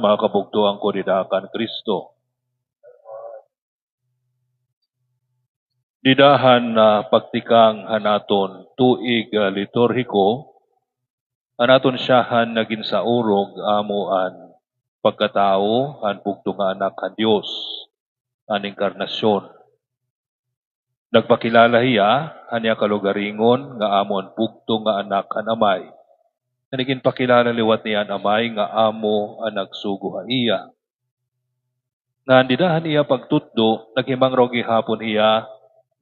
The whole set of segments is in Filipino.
mga kabugtuang ko didakan Kristo. Didahan na pagtikang hanaton tuig liturhiko, hanaton siyahan naging sa urog amuan pagkatao han bugto nga anak han Dios an inkarnasyon. Nagpakilala hiya hanya kalugaringon nga amon bugto nga anak han amay. Naging pakilala liwat niya ang amay nga amo ang nagsugo ha iya. Nga didahan iya pagtutdo, naghimang rogi hapon iya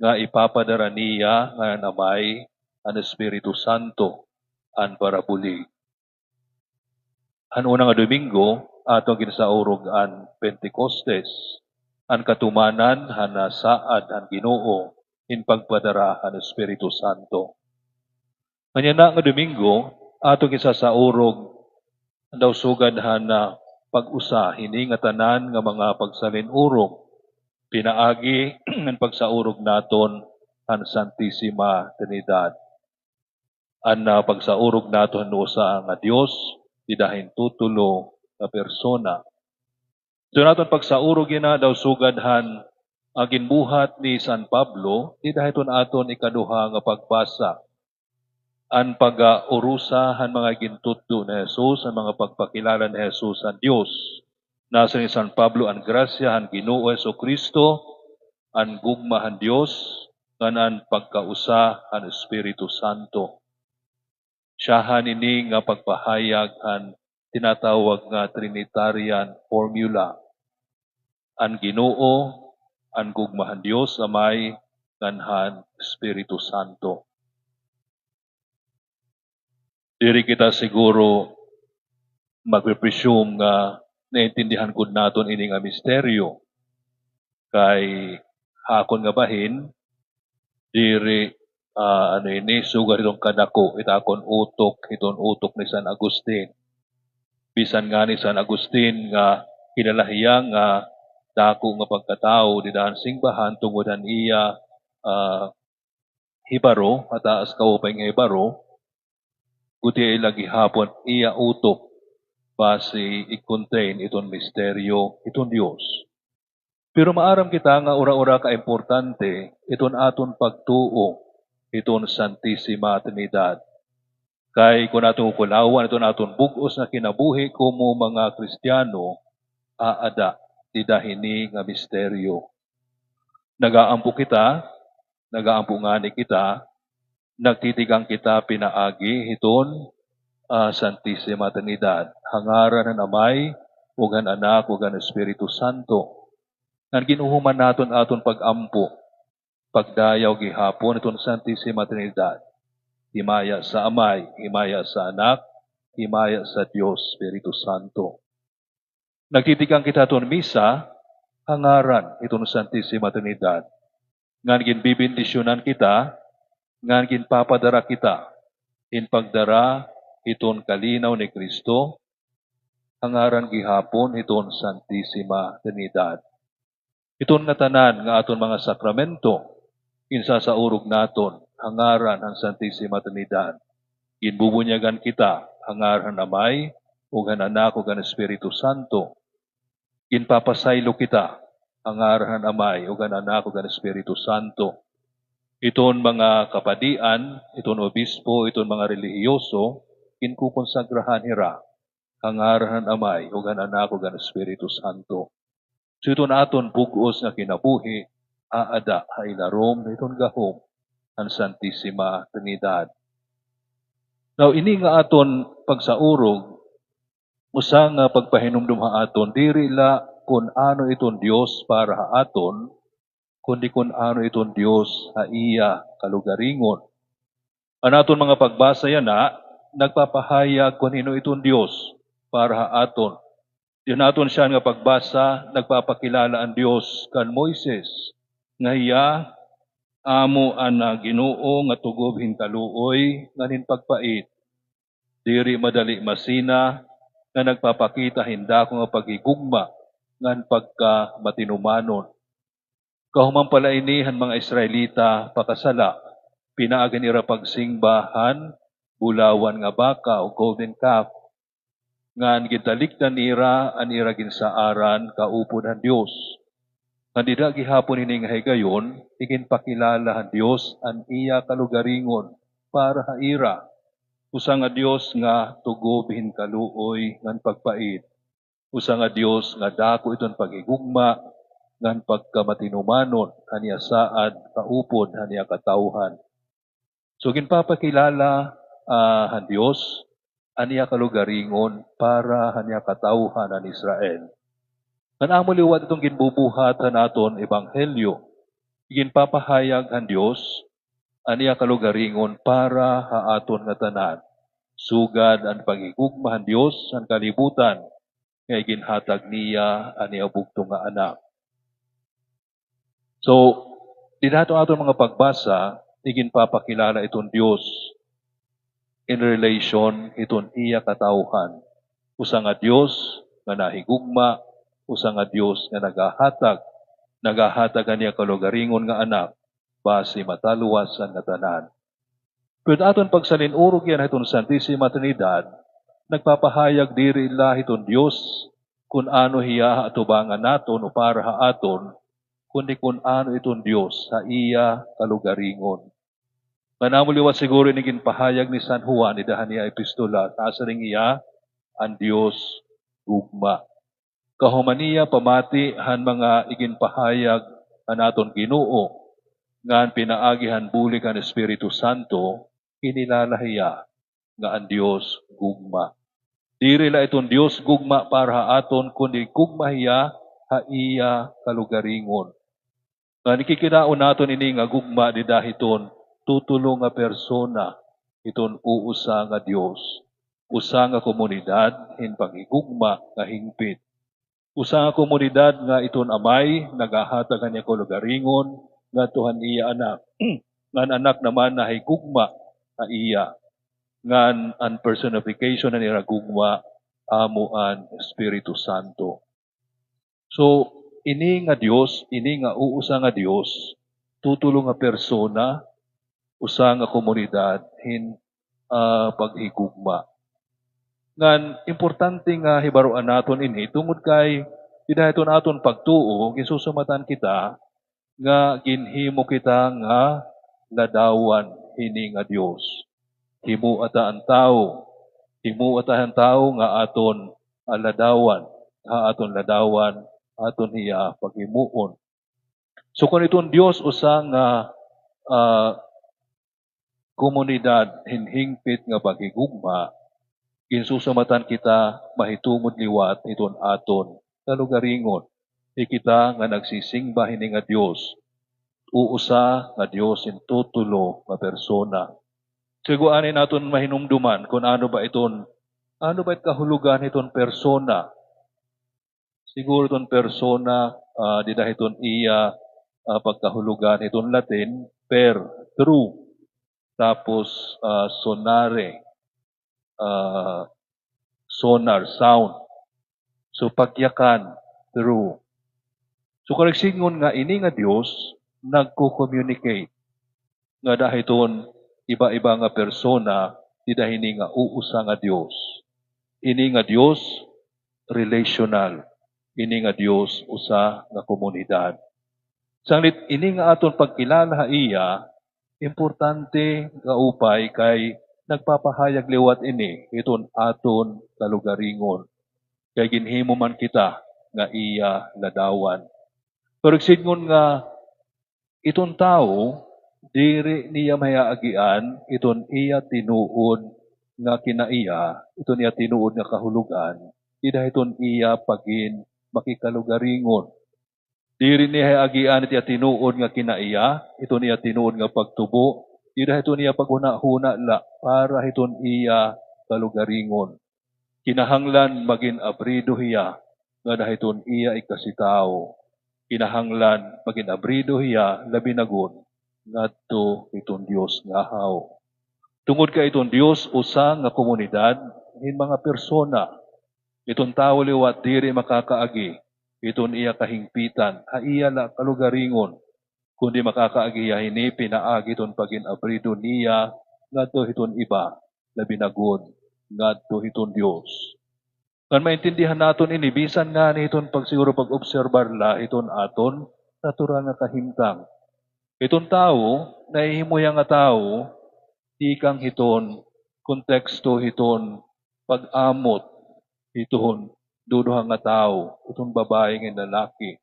nga ipapadara niya nga ang amay ang Espiritu Santo an parabuli. Han una nga Domingo, atong ginsaurog ang Pentecostes, ang katumanan han saad ang Ginoo in pagpadara ang Espiritu Santo. Kanya na nga Domingo, atong gisasaurog ang daw sugad han pag-usa hini nga tanan nga mga pagsalinurog pinaagi ng pagsaurog naton ang Santissima Trinidad. Ang pagsaurog naton sa nga Dios didahin tutulo nga persona. So naton pagsaurog ina daw sugad han agin buhat ni San Pablo didahiton aton ikaduha nga pagbasa. Ang pag-urusa han mga gintutdo ni Jesus, ang mga pagpakilala ni Jesus ang Dios. Nasa ni San Pablo ang grasya han Ginoo Jesucristo, ang gugma han Dios, ang pagkausa han Espiritu Santo. Siyahan ini nga pagpahayag ang tinatawag nga Trinitarian formula. Ang Ginoo, ang gugma han Dios, amay han Espiritu Santo. Diri kita siguro magpe-presume nga naintindihan gud naton ini nga misteryo. Kay hakon nga bahin, diri ini sugar itong kadako, itakon utok, itong utok ni San Agustin. Bisan nga ni San Agustin nga kinalahiya nga dako nga pagkatao didahan singbahan tungod an iya hibaro, ataas kaupay nga hibaro, kuti ay lagi hapon iya utok base i-contain itong misteryo, itong Diyos. Pero maaram kita nga ura-ura ka-importante itong aton pagtuo, itong Santissima Trinidad. Kay kung atong ukulawan, itong aton bugos na kinabuhi kumo mga Kristiyano, aada, didahini nga misteryo. Nagaampo kita, nagaampo ngani kita, nagtitigang kita pinaagi iton Santissima Trinidad. Hangaran ng Amay, ug ang Anak, ug ang Espiritu Santo. Ang ginuhuman naton aton pag-ampo, pagdayaw gihapon iton Santissima Trinidad. Himaya sa Amay, himaya sa Anak, himaya sa Dios, Espiritu Santo. Nagtitigang kita iton misa, hangaran iton Santissima Trinidad. Ngan ginbibindisyonan kita, ngan ginpapadara kita, in pagdara iton kalinaw ni Kristo, hangaran gihapon iton Santissima Trinidad. Iton nga tanan nga aton mga sakramento, kinsa sa urog naton, hangaran ang Santissima Trinidad. Ginbubunyagan kita, hangaran Amay, ug ang Anak, ug ang Espiritu Santo. Ginpapasaylo kita, hangaran Amay, ug ang Anak, ug ang Espiritu Santo. Iton mga kapadian, iton obispo, iton mga relihiyoso, kinkukonsagrahan hira, hangaran Amay, ug ang Anak, ug ang Espiritu Santo. So iton aton bugos nga kinabuhi, aada hailarom, iton gahom, ang Santissima Trinidad. Now, ini nga aton pagsaurog, usa nga pagpahinumdum ha aton, diri la kung ano iton Dios para ha aton, kundi kung ano iton Dios ha iya kalugaringon. Ang aton mga pagbasa yan nagpapahayag kung hino iton Dios para ha aton. Yun aton siya nga pagbasa, nagpapakilala ang Dios kan Moises, nga iya amo ang Ginoo nga tugob hinkaluoy nganin pagpait. Diri madali masina nga nagpapakita hinda ko nga pagigugma ngan pagka matinumanon. Kahuman pala ini han mga Israelita pakasala, pinaagan ira pagsingbahan, bulawan nga baka o golden calf. Ngan gitalikdan nira anira ginsaaran kaupod han Dios. Kandida gihapon ini nga higayon, igin pakilala han Dios an iya kalugaringon para haira. Usa nga Dios nga tugo bihin kaluoy ngan pagpait. Usa nga Dios nga dako iton pagigugma ngan pagkamatinumanon kaniya saad kaupod kaniya katawhan. So ginpapakilala han Dios aniya kalugaringon para hanya katawhan an Israel. Kanamo liwat itong ginbubuhat naton ebanghelyo. Ginpapahayag han Dios aniya kalugaringon para haaton nga tanan. Sugad ang pagigugma han Dios ang kalibutan nga ginhatag niya aniya bugtong nga anak. So, dinato aton mga pagbasa, iginpapakilala itong Dios in relation iton iya katawhan. Usa nga Dios nga nahigugma, usa nga Dios nga nagahatag niya kalugaringon nga anak, base mataluwas ang tanan. Pero aton pagsalinurog yan itong Santissima Trinidad, nagpapahayag diri la itong Dios kung ano hiya atubangan naton o para haaton, kundi kung ano itong Dios sa iya kalugaringon. Manamuliwat siguro niging pahayag ni San Juan, idahan niya epistola, nasa ring iya, ang Diyos gugma. Kahumaniya pamati han mga iginpahayag ang aton Ginoo, ngan pinaagihan bulig ang Espiritu Santo, inilalahiya nga ang Diyos gugma. Diri la itong Diyos gugma para aton, kundi gugma hiya haiya kalugaringon. Nga nikikinaon naton ini nga gugma di dahiton tutulong nga persona iton uusa nga Dios. Usa nga komunidad hin pagigugma nga hingpit. Usa nga komunidad nga iton amay nagahatag kanya kalugaringon nga tuhan iya anak. Ngan anak naman na higugma nga iya. Ngan an personification na nira gugma amo an Espiritu Santo. So, ini nga Dios, ini nga uusa nga Dios, tutulong nga persona, usa nga komunidad, hin paghigugma. Ngan, importante nga hibaruan naton ini, tungod kay, dinahiton aton pagtuo, gisusumatan kita, nga ginhimo kita nga ladawan hini nga Dios. Himo ata ang tao nga aton ladawan, aton ladawan, aton hiya paghimuon. So kung itong Dios usa nga komunidad hinhingpit nga paghigugma, ginsusumatan kita mahitungod liwat iton aton kalugaringon. Kita nga nagsisingba hini nga Dios, uusa nga Dios in tutulo nga persona. Siguanin naton mahinumduman kung ano ba it kahulugan iton persona. Siguro iton persona, di dahiton iya pagkahulugan iton Latin, per, true, tapos sonare, sonar, sound. So pagyakan, true. So karigsingon nga ini nga Dios nagko-communicate. Nga dahiton iba-iba nga persona, di dahini nga uusa nga Dios. Ini nga Dios relational. Ini nga Dios usa nga komunidad. Sanglit ini nga aton pagkilala iya, importante nga upay kay nagpapahayag liwat ini iton aton kalugaringon. Kay ginhimo man kita nga iya ladawan. Pero signon nga iton tao diri niya mayaagian iton iya tinuod nga kinaiya, iton iya tinuod nga kahulugan, idahiton iya pagin makikalugaringon. Diri niya agian iti tinuod nga kinaiya, ito niya tinuod nga pagtubo, idahiton niya paghuna-huna la para hiton iya kalugaringon. Kinahanglan magin abrido hiya nga dahiton iya ikasitao. Kinahanglan magin abrido hiya labi nagon ngadto iton Dios nga haw. Tungod kay iton Dios usa nga komunidad hin mga persona. Iton tao liwat diri makakaagi, iton iya kahingpitan, haiya la kalugaringon, kundi makakaagi hini pinaagi iton pagin abrido niya ngadto iton iba labi nagon ngadto iton Dios. Kan maintindihan naton ini bisan nga ni iton pag siguro pag-obserbar la iton aton natural nga kahimtang. Iton tao, nahihimuya nga tao, di kang hiton konteksto hiton pag-amot hiton duduha nga tao, iton babae nga lalaki.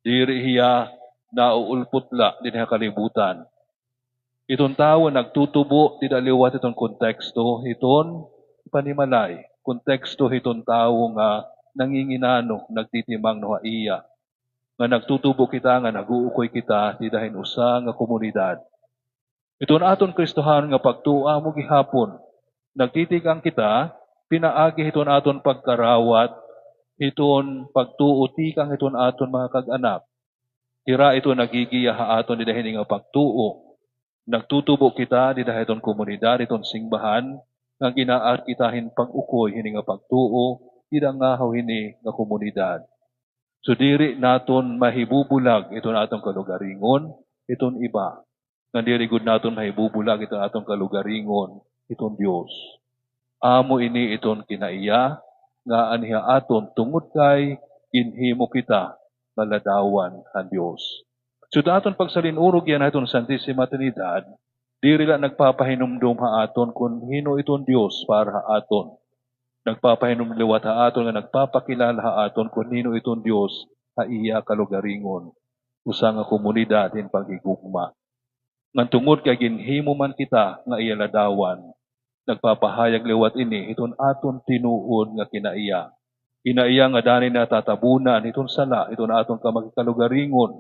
Diri hiya nauulputla din nga kalibutan. Iton tao nagtutubo di daliwat iton konteksto hiton panimalay. Konteksto hiton tao nga nanginginano, nagtitimang no iya. Nga nagtutubo kita, nga naguukoy kita, di dahin usa nga komunidad. Iton aton Kristohan nga pagtua mo gihapon. Nagtitikang kita, pinaagi hiton aton pagkarawat, hiton pagtuo tikang hiton aton mga kag-anak. Tira ito nagigiya ha aton di dahin nga pagtuo. Nagtutubo kita di dahin iton komunidad, iton singbahan, nga ginaar kitahin pag-ukoy hini nga pagtuo, ida nga hini nga komunidad. So diri naton mahibubulag iton atong kalugaringon, iton iba. Nga diri gud naton mahibubulag iton atong kalugaringon, iton Dios. Amo ini iton kinaiya, nga aniha aton tungod kay ginhimo kita maladawan ang Dios. So daton pagsalinurog yan aton Santissima Trinidad, diri lang nagpapahinumdum ha aton kung hino iton Dios para ha aton. Nagpapahinumliwat ha aton nga nagpapakilala ha aton kung hino iton Dios ha iya kalugaringon. Usa nga komunidad in paghigugma. Ngan tungod kay ginhimo man kita nga iya ladawan, nagpapahayag liwat ini iton aton tinuod nga kinaiya. Kinaiya nga danay natatabunan iton sala, iton aton kalugaringon.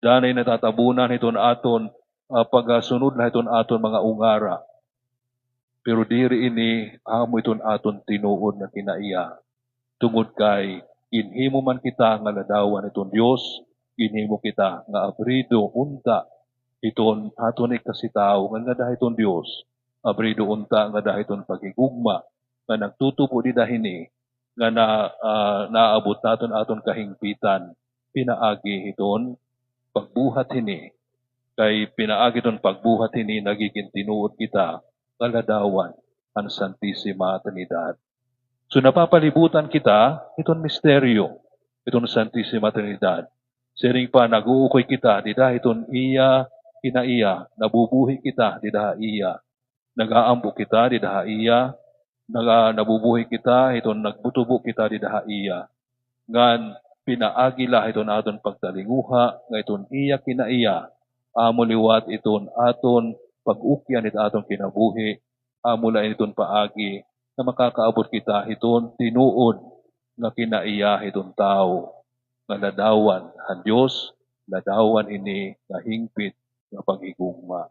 Danay natatabunan iton aton pagasunod na iton aton mga ungara. Pero diri ini amo iton aton tinuod na kinaiya. Tungod kay ginhimo man kita nga ladawan iton Dios, ginhimo kita nga abrido unta iton aton ikasitaw nga dahiton Dios. Abrido unta nga dahiton pagigugma nga nagtutubo di dahini nga naabot naton aton kahingpitan pinaagi iton pagbuhat hini. Kay pinaagi ton pagbuhat hini nagiging tinuod kita kaladawan ang Santissima Trinidad. So napapalibutan kita iton misteryo, iton Santissima Trinidad. Siring pa naguukoy kita, dida iton iya, kinaiya, nabubuhi kita, dida iya. Nag-aambo kita, dida iya. Nabubuhi kita, iton nagbutubo kita, dida iya. Ngan pinaagila iton aton pagtalinguha, nga iton iya kinaiya. Amo liwat iton aton pag-ukyan it atong kinabuhi, amula iton paagi na makakaabot kita iton tinuod nga kinaiya iton tao nga ladawan ang Dios, ladawan ini nga hingpit nga paghigugma.